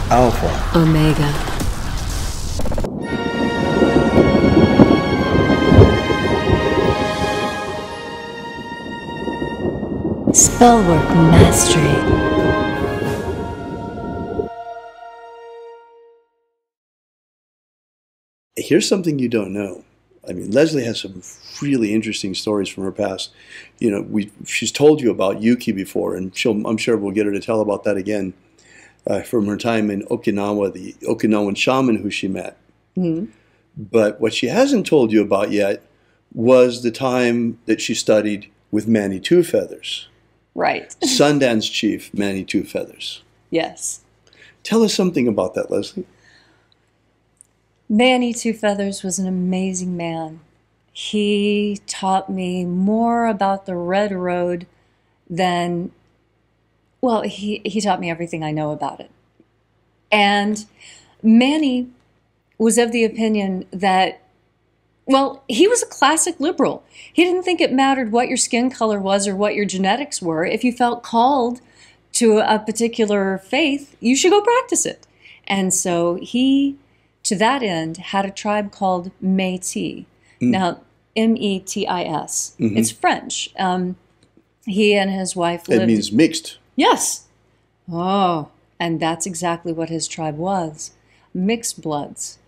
Alpha Omega. Spellwork Mastery. Here's something you don't know. I mean, Leslie has some really interesting stories from her past. You know, she's told you about Yuki before, and I'm sure we'll get her to tell about that again from her time in Okinawa, the Okinawan shaman who she met. Mm-hmm. But what she hasn't told you about yet was the time that she studied with Manny Two Feathers. Right. Sundance Chief Manny Two Feathers. Yes. Tell us something about that, Leslie. Manny Two Feathers was an amazing man. He taught me more about the Red Road than, well, he taught me everything I know about it. And Manny was of the opinion that, well, he was a classic liberal. He didn't think it mattered what your skin color was or what your genetics were. If you felt called to a particular faith, you should go practice it. And so he, to that end, had a tribe called Métis. Now, M-E-T-I-S. Mm-hmm. It's French. He and his wife lived... It means mixed. Yes. Oh, and that's exactly what his tribe was. Mixed bloods.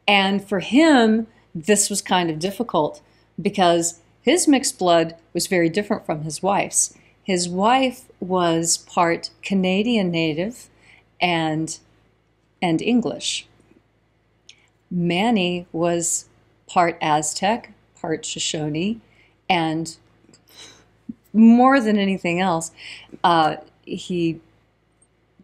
And for him, this was kind of difficult because his mixed blood was very different from his wife's. His wife was part Canadian native and English. Manny was part Aztec, part Shoshone, and more than anything else, he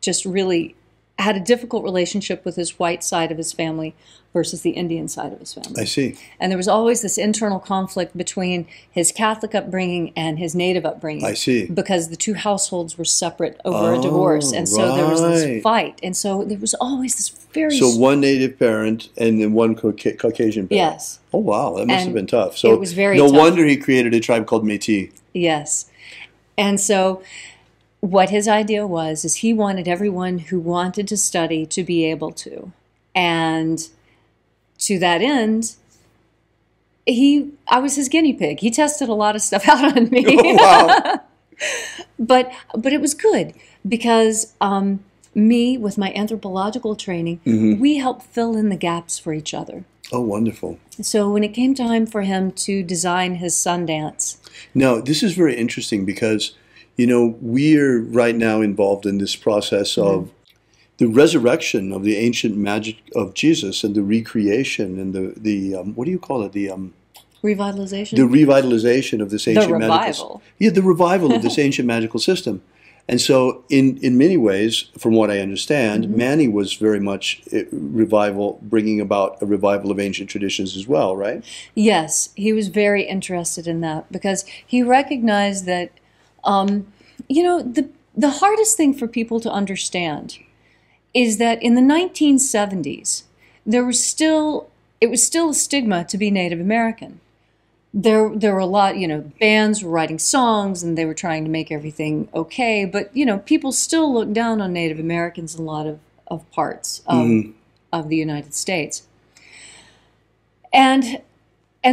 just really had a difficult relationship with his white side of his family versus the Indian side of his family. I see. And there was always this internal conflict between his Catholic upbringing and his native upbringing. I see. Because the two households were separate over a divorce. And so there was this fight. And so there was always this very... So one native parent and then one Caucasian parent. Yes. Oh, wow. That must have been tough. So it was very no tough. wonder he created a tribe called Métis. Yes. And so what his idea was is he wanted everyone who wanted to study to be able to. And to that end, I was his guinea pig. He tested a lot of stuff out on me. Oh, wow. But it was good because me, with my anthropological training, we helped fill in the gaps for each other. Oh, wonderful. So when it came time for him to design his Sundance. Now, this is very interesting because, you know, we're right now involved in this process of the resurrection of the ancient magic of Jesus and the recreation and the what do you call it? The revitalization? The revitalization of this ancient revival. The revival of this ancient magical system. And so in many ways, from what I understand, Manny was very much bringing about a revival of ancient traditions as well, right? Yes, he was very interested in that because he recognized that, you know, the hardest thing for people to understand is that in the 1970s, it was still a stigma to be Native American. There were a lot, you know, bands were writing songs and they were trying to make everything okay, but, you know, people still look down on Native Americans in a lot of parts of the United States. And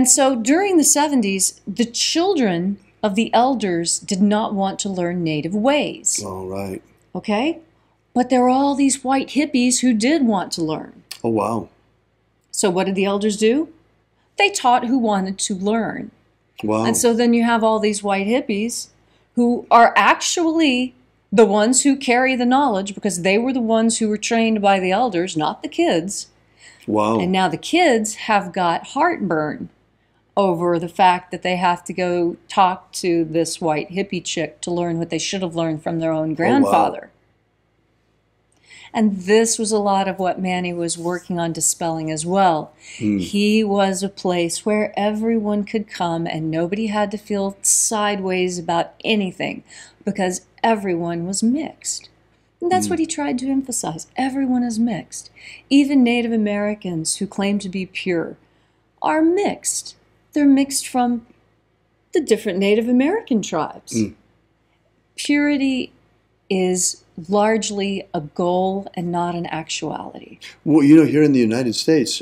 so during the 70s, the children of the elders did not want to learn Native ways. All right. Okay? But there were all these white hippies who did want to learn. Oh, wow. So what did the elders do? They taught who wanted to learn. Wow. And so then you have all these white hippies who are actually the ones who carry the knowledge because they were the ones who were trained by the elders, not the kids. Wow. And now the kids have got heartburn over the fact that they have to go talk to this white hippie chick to learn what they should have learned from their own grandfather. Oh, wow. And this was a lot of what Manny was working on dispelling as well. He was a place where everyone could come and nobody had to feel sideways about anything because everyone was mixed. And that's what he tried to emphasize. Everyone is mixed. Even Native Americans who claim to be pure are mixed. They're mixed from the different Native American tribes. Purity is largely a goal and not an actuality. Well, here in the United States,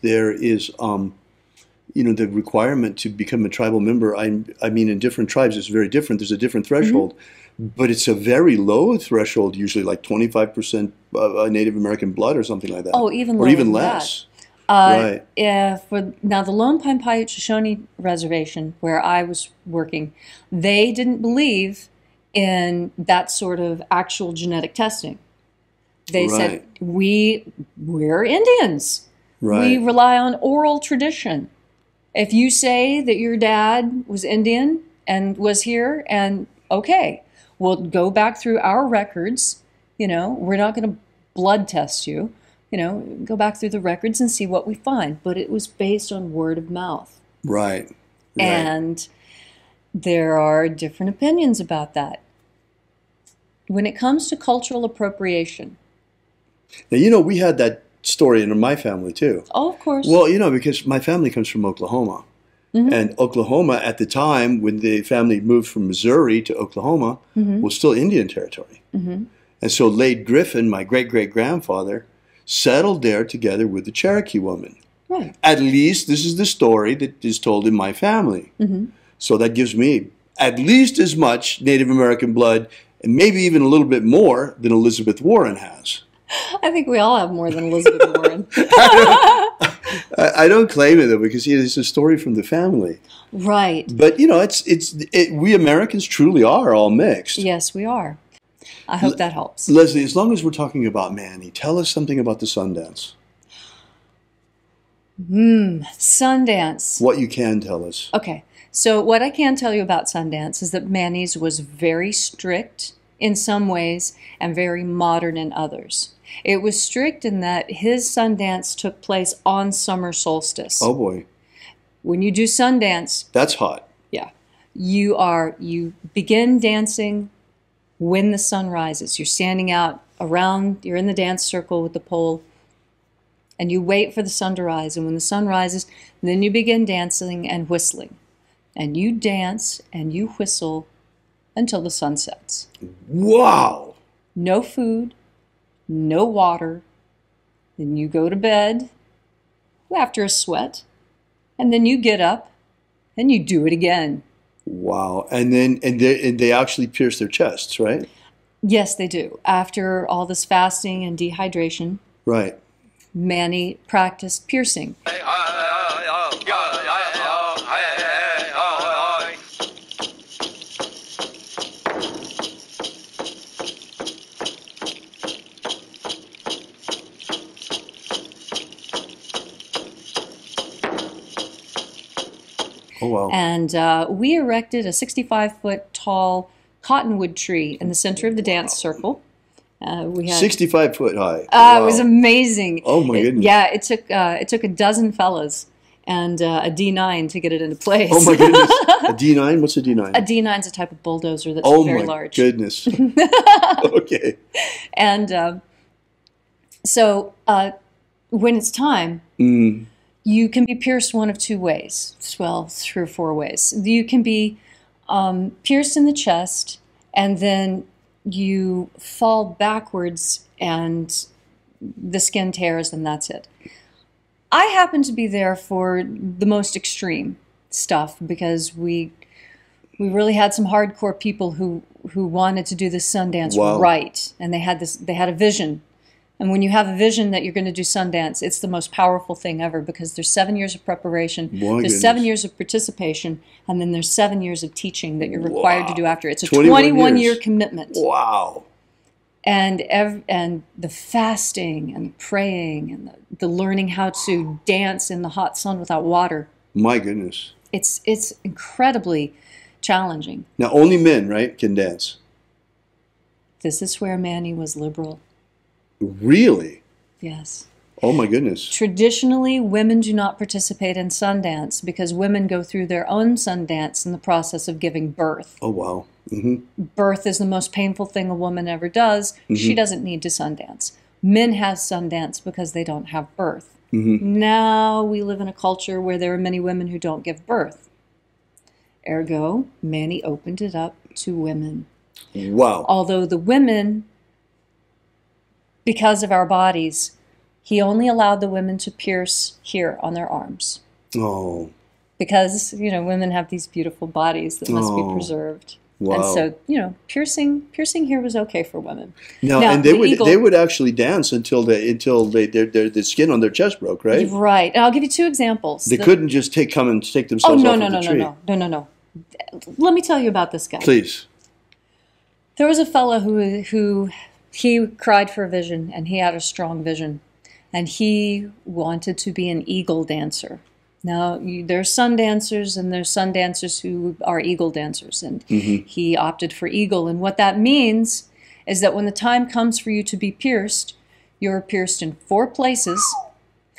there is the requirement to become a tribal member. I mean, in different tribes, it's very different. There's a different threshold, but it's a very low threshold, usually like 25% Native American blood or something like that. Oh, even or lower even than less. That. Right. Now, the Lone Pine Paiute Shoshone Reservation, where I was working, they didn't believe in that sort of actual genetic testing. They said, we're Indians. Right. We rely on oral tradition. If you say that your dad was Indian and was here, and okay, we'll go back through our records. We're not going to blood test you. Go back through the records and see what we find. But it was based on word of mouth. Right. And there are different opinions about that. When it comes to cultural appropriation. Now, we had that story in my family, too. Oh, of course. Well, because my family comes from Oklahoma. And Oklahoma, at the time, when the family moved from Missouri to Oklahoma, was still Indian territory. And so late Griffin, my great-great-grandfather, settled there together with the Cherokee woman. Right. At least this is the story that is told in my family. So that gives me at least as much Native American blood, and maybe even a little bit more than Elizabeth Warren has. I think we all have more than Elizabeth Warren. I don't claim it, though, because it's a story from the family. Right. But, we Americans truly are all mixed. Yes, we are. I hope that helps. Leslie, as long as we're talking about Manny, tell us something about the Sundance. Sundance. What you can tell us. Okay. So what I can tell you about Sundance is that Manny's was very strict in some ways and very modern in others. It was strict in that his Sundance took place on summer solstice. Oh, boy. When you do Sundance... That's hot. Yeah. You begin dancing when the sun rises. You're standing out around, you're in the dance circle with the pole, and you wait for the sun to rise. And when the sun rises, then you begin dancing and whistling. And you dance and you whistle until the sun sets. Wow! No food, no water. Then you go to bed after a sweat. And then you get up and you do it again. Wow. And they actually pierce their chests, right? Yes, they do. After all this fasting and dehydration, right, Manny practiced piercing. Oh, wow. And we erected a 65-foot tall cottonwood tree in the center of the dance circle. We had 65 foot high. Wow. It was amazing. Oh my goodness! It took a dozen fellas and a D9 to get it into place. Oh my goodness! A D9? What's a D9? A D9 is a type of bulldozer that's very large. Oh my goodness! Okay. And so when it's time, you can be pierced one of two ways. Well, 3 or 4 ways. You can be pierced in the chest, and then you fall backwards and the skin tears, and that's it. I happened to be there for the most extreme stuff because we really had some hardcore people who wanted to do this Sundance right, and they had a vision. And when you have a vision that you're going to do Sundance, it's the most powerful thing ever because there's 7 years of preparation, there's 7 years of participation, and then there's 7 years of teaching that you're required to do after. It's a 21-year commitment. Wow. And the fasting and the praying and the learning how to dance in the hot sun without water. My goodness. It's incredibly challenging. Now, only men, right, can dance? This is where Manny was liberal. Really? Yes. Oh my goodness. Traditionally, women do not participate in Sundance because women go through their own Sundance in the process of giving birth. Oh, wow. Mm-hmm. Birth is the most painful thing a woman ever does. Mm-hmm. She doesn't need to Sundance. Men have Sundance because they don't have birth. Mm-hmm. Now we live in a culture where there are many women who don't give birth. Ergo, Manny opened it up to women. Wow. Although the women because of our bodies, he only allowed the women to pierce here on their arms. Oh. Because, you know, women have these beautiful bodies that must be preserved. Wow. And so, you know, piercing here was okay for women. Now and they would actually dance until the skin on their chest broke, right? Right. And I'll give you two examples. They couldn't just take themselves off of the tree. No. Let me tell you about this guy. Please. There was a fellow who he cried for a vision, and he had a strong vision, and he wanted to be an eagle dancer. Now, there's sun dancers, and there's sun dancers who are eagle dancers, and he opted for eagle. And what that means is that when the time comes for you to be pierced, you're pierced in 4 places,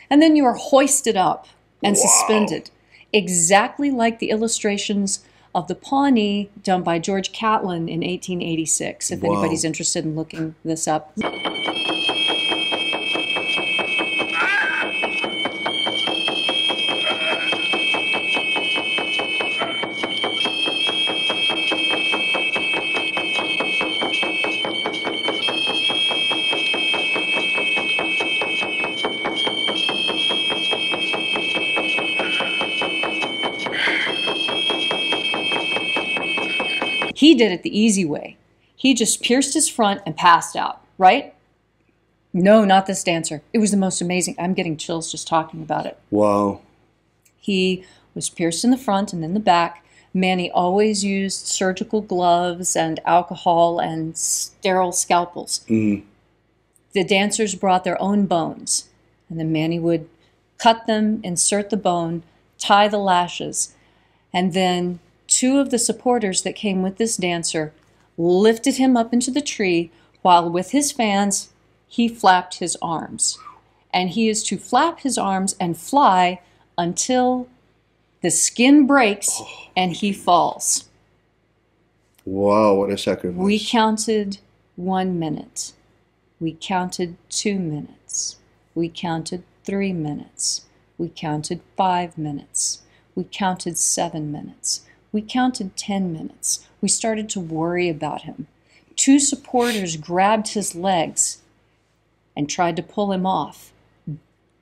and then you are hoisted up and suspended, exactly like the illustrations of the Pawnee done by George Catlin in 1886, if anybody's interested in looking this up. He did it the easy way. He just pierced his front and passed out, right? No, not this dancer. It was the most amazing. I'm getting chills just talking about it. Wow. He was pierced in the front and in the back. Manny always used surgical gloves and alcohol and sterile scalpels. The dancers brought their own bones, and then Manny would cut them, insert the bone, tie the lashes, and then 2 of the supporters that came with this dancer lifted him up into the tree while with his fans he flapped his arms. And he is to flap his arms and fly until the skin breaks and he falls. Wow, what a sacrifice. We counted 1 minute. We counted 2 minutes. We counted 3 minutes. We counted 5 minutes. We counted 7 minutes. We counted 10 minutes. We started to worry about him. 2 supporters grabbed his legs and tried to pull him off.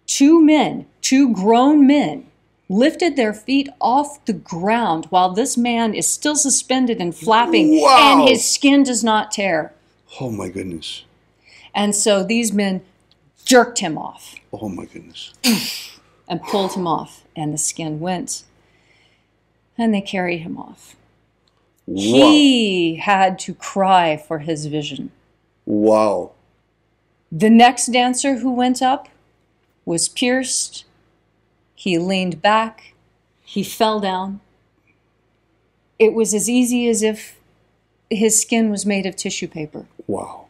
2 men, 2 grown men, lifted their feet off the ground while this man is still suspended and flapping, and his skin does not tear. Oh my goodness. And so these men jerked him off. Oh my goodness. And pulled him off, and the skin went. And they carried him off. Wow. He had to cry for his vision. Wow. The next dancer who went up was pierced. He leaned back. He fell down. It was as easy as if his skin was made of tissue paper. Wow.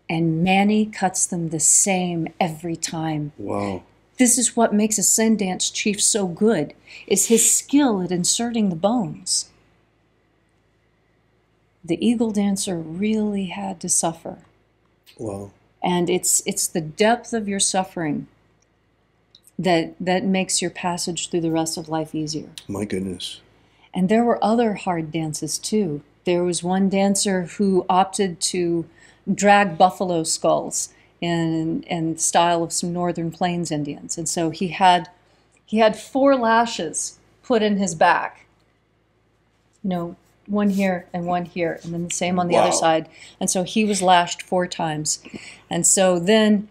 And Manny cuts them the same every time. Wow. This is what makes a sun dance chief so good, is his skill at inserting the bones. The eagle dancer really had to suffer. Wow. And it's the depth of your suffering that makes your passage through the rest of life easier. My goodness. And there were other hard dances too. There was one dancer who opted to drag buffalo skulls in the style of some Northern Plains Indians. And so he had 4 lashes put in his back. You know, 1 here and 1 here, and then the same on the other side. And so he was lashed 4 times. And so then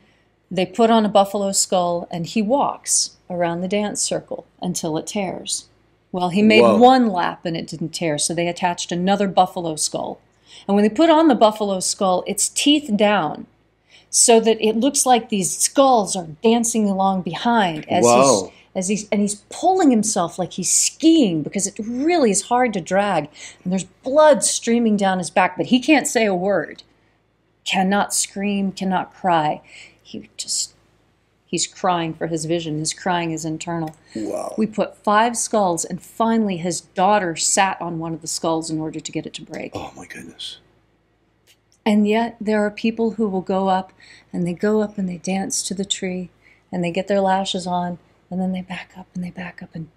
they put on a buffalo skull, and he walks around the dance circle until it tears. Well, he made 1 lap and it didn't tear, so they attached another buffalo skull. And when they put on the buffalo skull, it's teeth down, so that it looks like these skulls are dancing along behind as he's pulling himself like he's skiing, because it really is hard to drag. And there's blood streaming down his back, but he can't say a word, cannot scream, cannot cry. He's crying for his vision. His crying is internal. Wow. We put 5 skulls, and finally his daughter sat on one of the skulls in order to get it to break. Oh my goodness. And yet there are people who will go up and they dance to the tree, and they get their lashes on, and then they back up and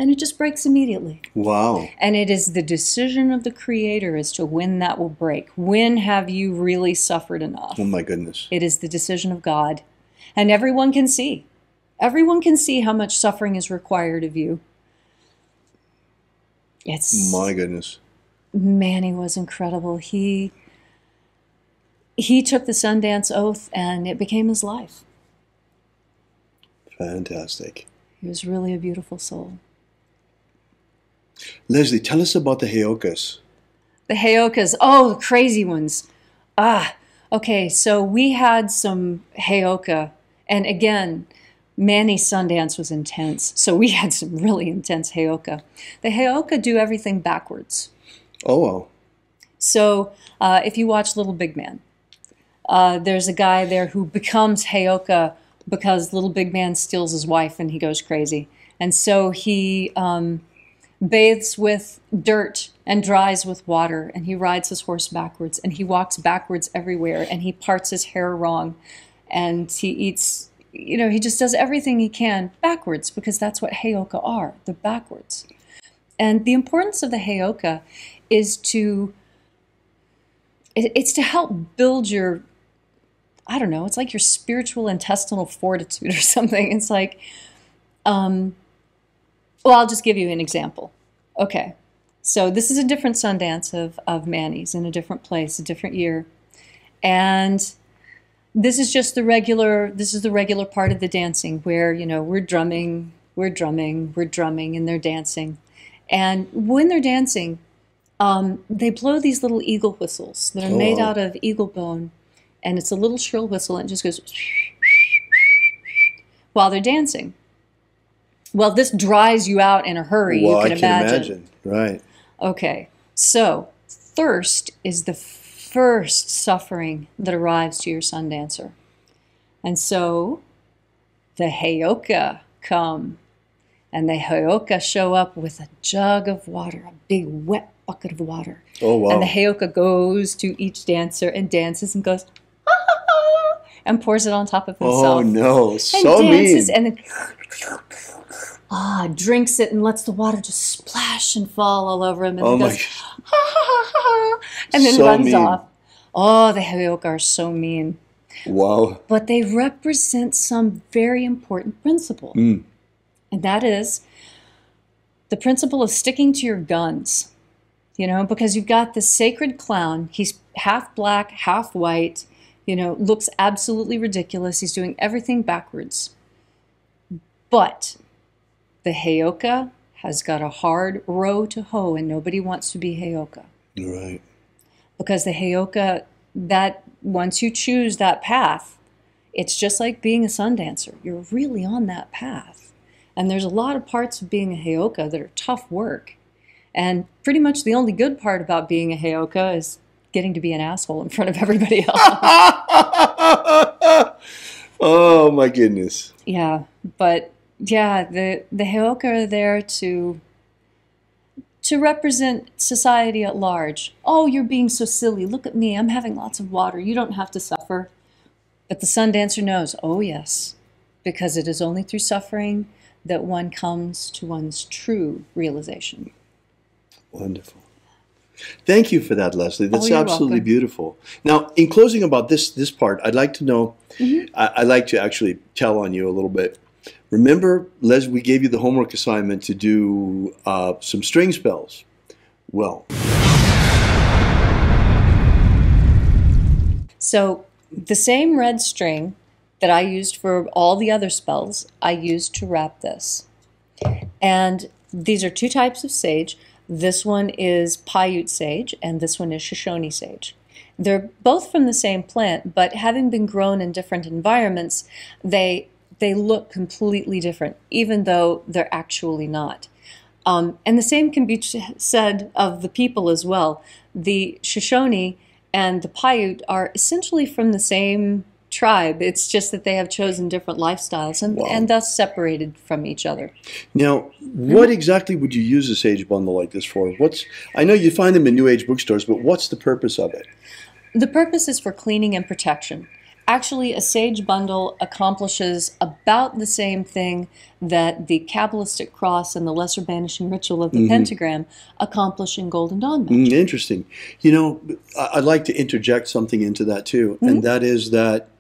And it just breaks immediately. Wow. And it is the decision of the Creator as to when that will break. When have you really suffered enough? Oh my goodness. It is the decision of God. And everyone can see. Everyone can see how much suffering is required of you. It's... My goodness. Manny was incredible. He took the Sundance Oath and it became his life. Fantastic. He was really a beautiful soul. Leslie, tell us about the Heyokas. The Heyokas, oh, the crazy ones. Okay, so we had some Heyoka, and again, Manny's Sundance was intense, so we had some really intense Heyoka. The Heyoka do everything backwards. Oh, wow. So if you watch Little Big Man, there's a guy there who becomes Heyoka because Little Big Man steals his wife and he goes crazy. And so he bathes with dirt and dries with water, and he rides his horse backwards, and he walks backwards everywhere, and he parts his hair wrong, and he eats, he just does everything he can backwards, because that's what Heyoka are. They're backwards. And the importance of the Heyoka is to help build your, I don't know, it's like your spiritual intestinal fortitude or something. It's like, well, I'll just give you an example. Okay, so this is a different Sundance of Manny's in a different place, a different year. And this is just the regular part of the dancing where, we're drumming, and they're dancing. And when they're dancing, they blow these little eagle whistles that are made out of eagle bone. And it's a little shrill whistle, and it just goes while they're dancing. Well, this dries you out in a hurry, you can imagine. Right. Okay, so thirst is the first suffering that arrives to your Sundancer. And so the Heyoka come, and the Heyoka show up with a jug of water, a big wet bucket of water. Oh, wow. And the Heyoka goes to each dancer and dances and goes, ah, and pours it on top of himself. Oh, no, so and dances, mean. and then drinks it and lets the water just splash and fall all over him, and then goes, ha, ha, ha, ha, and then so runs mean. off. Oh, the Heyoka are so mean. Wow. But they represent some very important principle. And that is the principle of sticking to your guns. Because you've got the sacred clown. He's half black, half white, looks absolutely ridiculous. He's doing everything backwards. But the Heyoka has got a hard row to hoe, and nobody wants to be Heyoka. Right. Because the Heyoka, that once you choose that path, it's just like being a Sundancer. You're really on that path. And there's a lot of parts of being a Heyoka that are tough work. And pretty much the only good part about being a Heyoka is getting to be an asshole in front of everybody else. Oh, my goodness. Yeah, but yeah, the Heyoka are there to represent society at large. Oh, you're being so silly. Look at me. I'm having lots of water. You don't have to suffer. But the Sundancer knows, oh yes, because it is only through suffering that one comes to one's true realization. Wonderful. Thank you for that, Leslie. That's you're absolutely welcome. Beautiful. Now, in closing about this part, I'd like to know, I'd like to actually tell on you a little bit. Remember, Leslie, we gave you the homework assignment to do some string spells. Well. So the same red string that I used for all the other spells, I used to wrap this. And these are two types of sage. This one is Paiute sage, and this one is Shoshone sage. They're both from the same plant, but having been grown in different environments, they look completely different, even though they're actually not. And the same can be said of the people as well. The Shoshone and the Paiute are essentially from the same tribe. It's just that they have chosen different lifestyles and thus separated from each other. Now, what exactly would you use a sage bundle like this for? I know you find them in New Age bookstores, but what's the purpose of it? The purpose is for cleaning and protection. Actually, a sage bundle accomplishes about the same thing that the Kabbalistic cross and the lesser banishing ritual of the pentagram accomplish in Golden Dawn magic. Interesting. You know, I'd like to interject something into that too, and that is that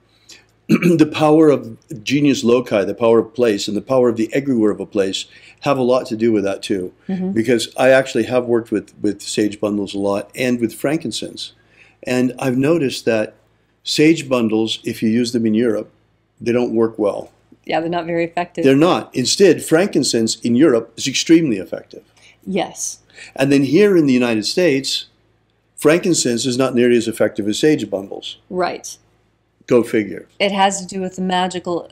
the power of genius loci, the power of place, and the power of the egregore of a place have a lot to do with that too. Because I actually have worked with sage bundles a lot and with frankincense. And I've noticed that sage bundles, if you use them in Europe, they don't work well. Yeah, they're not very effective. They're not. Instead, frankincense in Europe is extremely effective. Yes. And then here in the United States, frankincense is not nearly as effective as sage bundles. Right. Go figure. It has to do with the magical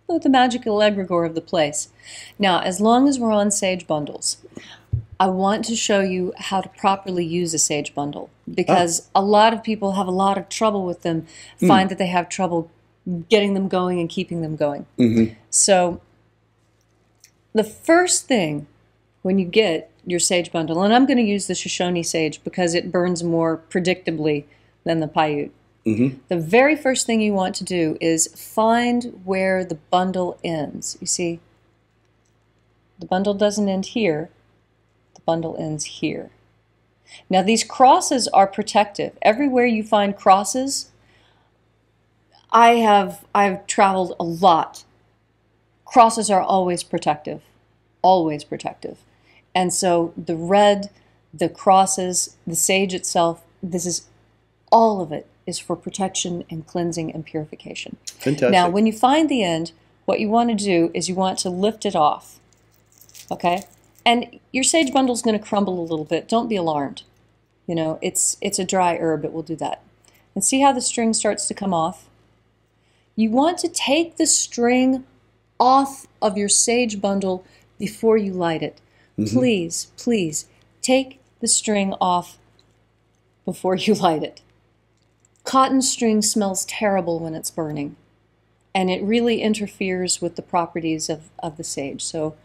egregore of the place. Now, as long as we're on sage bundles, I want to show you how to properly use a sage bundle, because a lot of people have a lot of trouble with them, find that they have trouble getting them going and keeping them going. So the first thing when you get your sage bundle, and I'm going to use the Shoshone sage because it burns more predictably than the Paiute. The very first thing you want to do is find where the bundle ends. You see, the bundle doesn't end here. The bundle ends here. Now, these crosses are protective. Everywhere you find crosses, I've traveled a lot. Crosses are always protective. Always protective. And so the red, the crosses, the sage itself, this is all of it is for protection and cleansing and purification. Fantastic. Now, when you find the end, what you want to do is you want to lift it off. Okay? And your sage bundle is going to crumble a little bit. Don't be alarmed. You know, it's a dry herb. It will do that. And see how the string starts to come off? You want to take the string off of your sage bundle before you light it. Please, please, take the string off before you light it. Cotton string smells terrible when it's burning, and it really interferes with the properties of the sage. So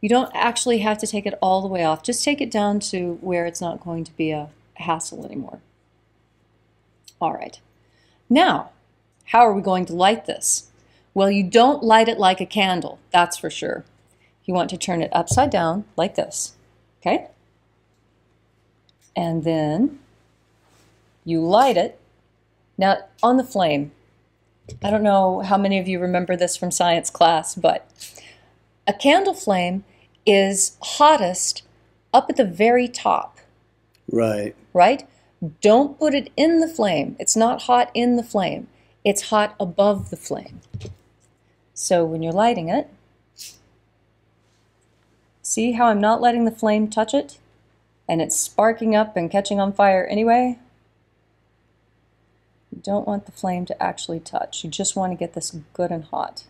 you don't actually have to take it all the way off. Just take it down to where it's not going to be a hassle anymore. All right. Now, how are we going to light this? Well, you don't light it like a candle, that's for sure. You want to turn it upside down like this, okay? And then you light it. Now, on the flame, I don't know how many of you remember this from science class, but a candle flame is hottest up at the very top. Right. Right? Don't put it in the flame. It's not hot in the flame. It's hot above the flame. So when you're lighting it, see how I'm not letting the flame touch it? And it's sparking up and catching on fire anyway? You don't want the flame to actually touch. You just want to get this good and hot.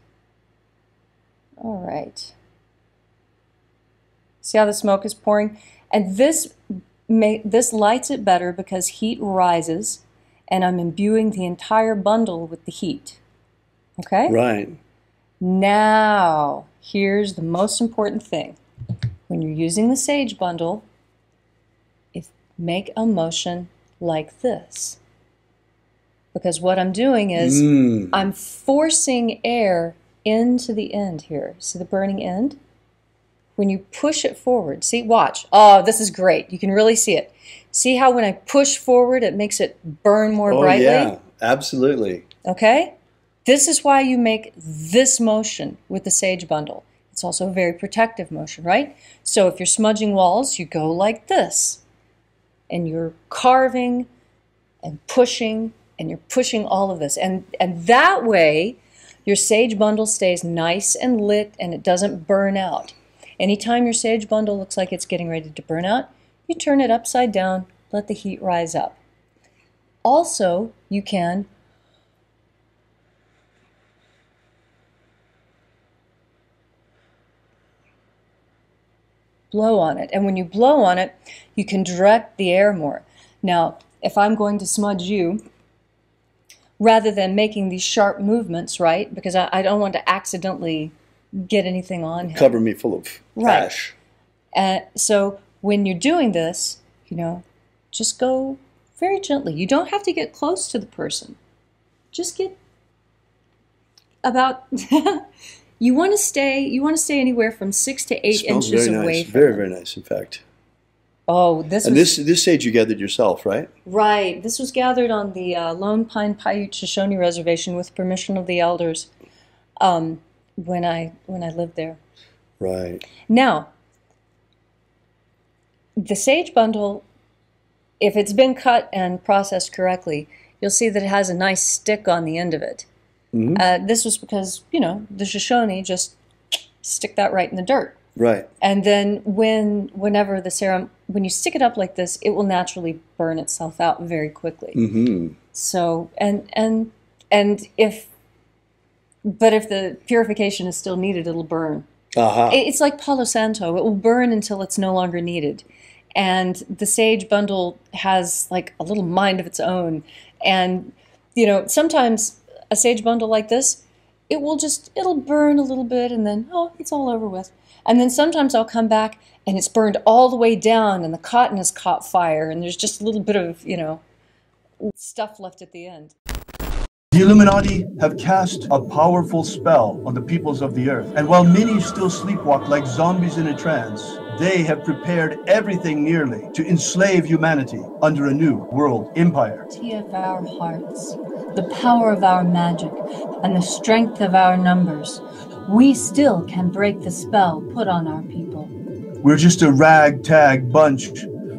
All right. See how the smoke is pouring? And this lights it better because heat rises, and I'm imbuing the entire bundle with the heat. Okay? Right. Now, here's the most important thing. When you're using the sage bundle, make a motion like this. Because what I'm doing is I'm forcing air into the end here. See the burning end? When you push it forward, see, watch. Oh, this is great. You can really see it. See how when I push forward, it makes it burn more brightly? Oh, yeah, absolutely. Okay? This is why you make this motion with the sage bundle. It's also a very protective motion, right? So if you're smudging walls, you go like this. And you're carving and you're pushing all of this. And that way, your sage bundle stays nice and lit and it doesn't burn out. Anytime your sage bundle looks like it's getting ready to burn out, you turn it upside down, let the heat rise up. Also, you can blow on it. And when you blow on it, you can direct the air more. Now, if I'm going to smudge you, rather than making these sharp movements, right, because I don't want to accidentally get anything on him. Cover me full of ash. So when you're doing this, you know, just go very gently. You don't have to get close to the person. just get about. You want to stay anywhere from 6 to 8 inches very away. Nice. From very, them. very nice, in fact. Oh, this sage you gathered yourself, right? Right. This was gathered on the Lone Pine Paiute Shoshone Reservation with permission of the elders when I lived there. Right. Now, the sage bundle, if it's been cut and processed correctly, you'll see that it has a nice stick on the end of it. Mm-hmm. This was because, the Shoshone just stick that right in the dirt. Right. And then whenever the serum, when you stick it up like this, it will naturally burn itself out very quickly. Mm-hmm. So, if the purification is still needed, it'll burn. Uh-huh. It's like Palo Santo. It will burn until it's no longer needed. And the sage bundle has like a little mind of its own. And, sometimes a sage bundle like this, it'll burn a little bit and then, it's all over with. And then sometimes I'll come back and it's burned all the way down and the cotton has caught fire and there's just a little bit of, stuff left at the end. The Illuminati have cast a powerful spell on the peoples of the earth. And while many still sleepwalk like zombies in a trance, they have prepared everything nearly to enslave humanity under a new world empire. Of our hearts, the power of our magic, and the strength of our numbers, we still can break the spell put on our people. We're just a ragtag bunch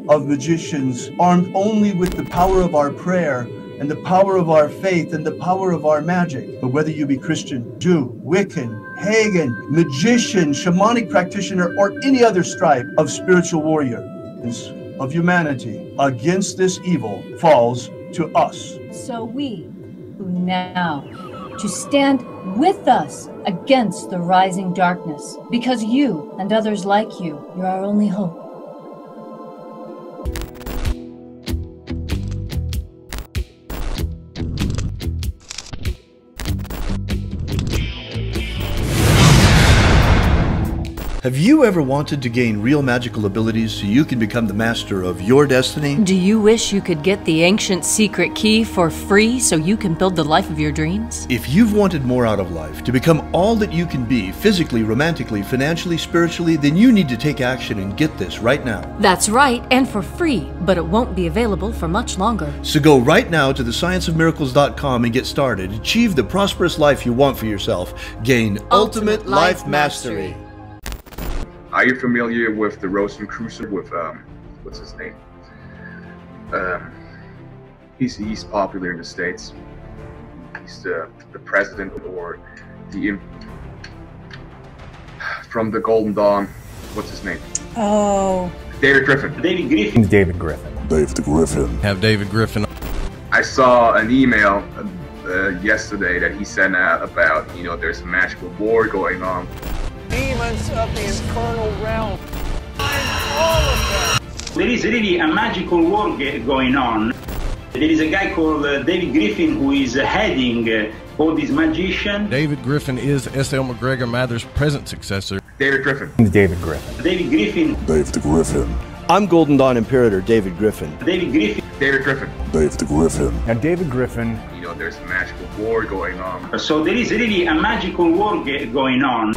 of magicians armed only with the power of our prayer and the power of our faith and the power of our magic. But whether you be Christian, Jew, Wiccan, pagan, magician, shamanic practitioner, or any other stripe of spiritual warrior of humanity against this evil falls to us. So we, who now, to stand with us against the rising darkness, because you and others like you're our only hope. Have you ever wanted to gain real magical abilities so you can become the master of your destiny? Do you wish you could get the ancient secret key for free so you can build the life of your dreams? If you've wanted more out of life, to become all that you can be, physically, romantically, financially, spiritually, then you need to take action and get this right now. That's right, and for free, but it won't be available for much longer. So go right now to thescienceofmiracles.com and get started. Achieve the prosperous life you want for yourself. Gain ultimate life mastery. Are you familiar with the Rosicrucian with what's his name? He's popular in the States. He's the president or the from the Golden Dawn. What's his name? Oh, David Griffin. David Griffin. David Griffin. David Griffin. Have David Griffin. I saw an email yesterday that he sent out about there's a magical war going on. Demons of the infernal realm. All of them. There is really a magical war going on. There is a guy called David Griffin who is heading all these magicians. David Griffin is S.L. McGregor Mather's present successor. David Griffin. David Griffin. David Griffin. David Griffin. I'm Golden Dawn Imperator David Griffin. David Griffin. David Griffin. David Griffin. And David Griffin. There's a magical war going on. So there is really a magical war going on.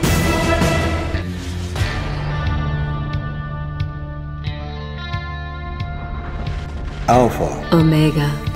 Alpha Omega.